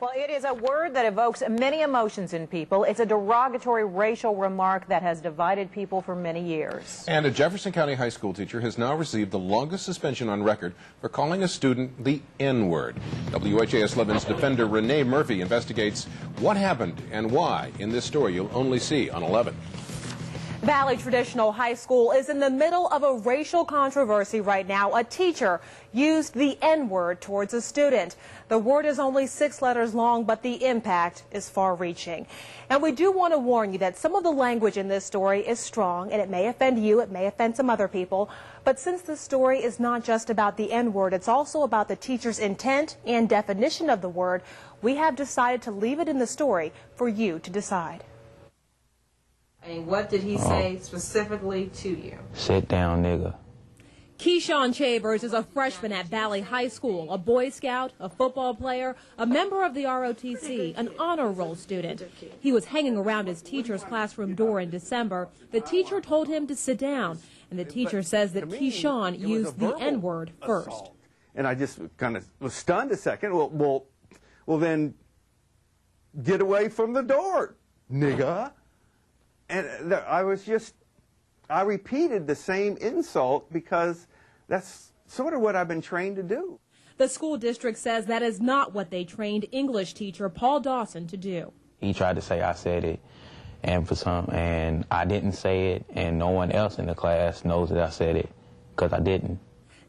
Well, it is a word that evokes many emotions in people. It's a derogatory racial remark that has divided people for many years. And a Jefferson County high school teacher has now received the longest suspension on record for calling a student the N-word. WHAS 11's defender Renee Murphy investigates what happened and why in this story you'll only see on 11. Valley Traditional High School is in the middle of a racial controversy right now. A teacher used the N-word towards a student. The word is only 6 letters long, but the impact is far-reaching. And we do want to warn you that some of the language in this story is strong, and it may offend you, it may offend some other people. But since the story is not just about the N-word, it's also about the teacher's intent and definition of the word, we have decided to leave it in the story for you to decide. And what did he say specifically to you? Sit down, nigga. Keyshawn Chavers is a freshman at Valley High School, a Boy Scout, a football player, a member of the ROTC, an honor roll student. He was hanging around his teacher's classroom door in December. The teacher told him to sit down, and the teacher says that Keyshawn used the N-word first. And I just kind of was stunned a second. Well, then get away from the door, nigga. And I repeated the same insult because that's sort of what I've been trained to do. The school district says that is not what they trained English teacher Paul Dawson to do. He tried to say I said it, and I didn't say it, and no one else in the class knows that I said it because I didn't.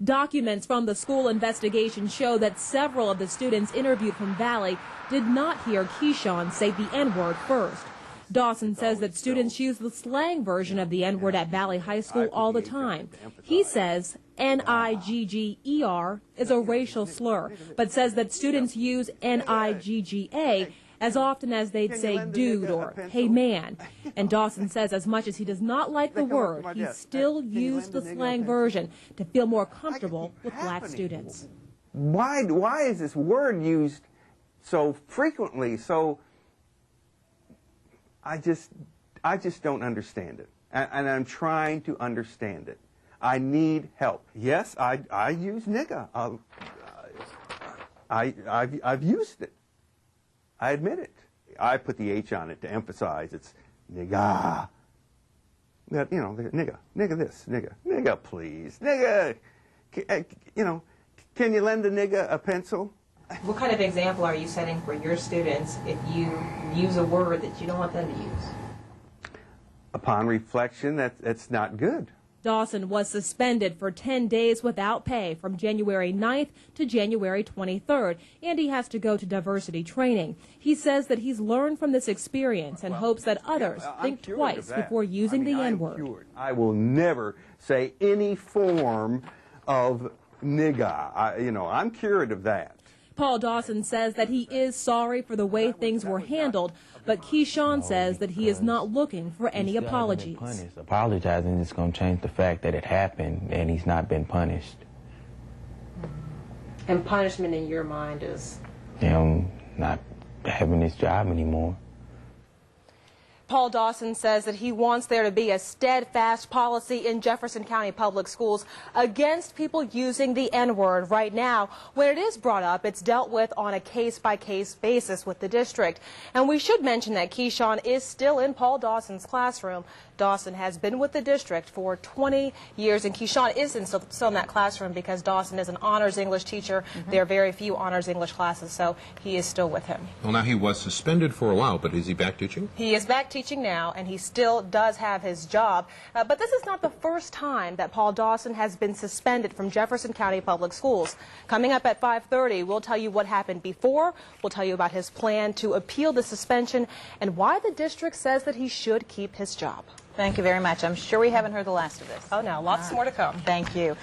Documents from the school investigation show that several of the students interviewed from Valley did not hear Keyshawn say the N-word first. Dawson says that students use the slang version of the N-word at Valley High School all the time. He says N-I-G-G-E-R is a racial slur, but says that students use N-I-G-G-A as often as they'd say dude or hey man. And Dawson says as much as he does not like the word, he still used the slang version to feel more comfortable with black students. Why is this word used so frequently? I just don't understand it, and I'm trying to understand it. I need help. Yes, I use nigga. I've used it. I admit it. I put the H on it to emphasize it's nigga. You know, nigga this, nigga please, nigga. You know, can you lend a nigga a pencil? What kind of example are you setting for your students if you use a word that you don't want them to use? Upon reflection, that's not good. Dawson was suspended for 10 days without pay from January 9th to January 23rd, and he has to go to diversity training. He says that he's learned from this experience and hopes that others think twice before using the N-word. I will never say any form of nigga. You know, I'm cured of that. Paul Dawson says that he is sorry for the way things were handled, but Keyshawn says that he is not looking for any apologies. Apologizing is going to change the fact that it happened and he's not been punished. And punishment in your mind is? Him not having his job anymore. Paul Dawson says that he wants there to be a steadfast policy in Jefferson County Public Schools against people using the N-word. Right now, when it is brought up, it's dealt with on a case-by-case basis with the district. And we should mention that Keyshawn is still in Paul Dawson's classroom. Dawson has been with the district for 20 years, and Keyshawn is still in that classroom because Dawson is an honors English teacher. There are very few honors English classes, so he is still with him. Well, now he was suspended for a while, but is he back teaching? He is back teaching now, and he still does have his job. But this is not the first time that Paul Dawson has been suspended from Jefferson County Public Schools. Coming up at 5:30, we'll tell you what happened before. We'll tell you about his plan to appeal the suspension and why the district says that he should keep his job. Thank you very much. I'm sure we haven't heard the last of this. Oh, no, lots more to come. Thank you.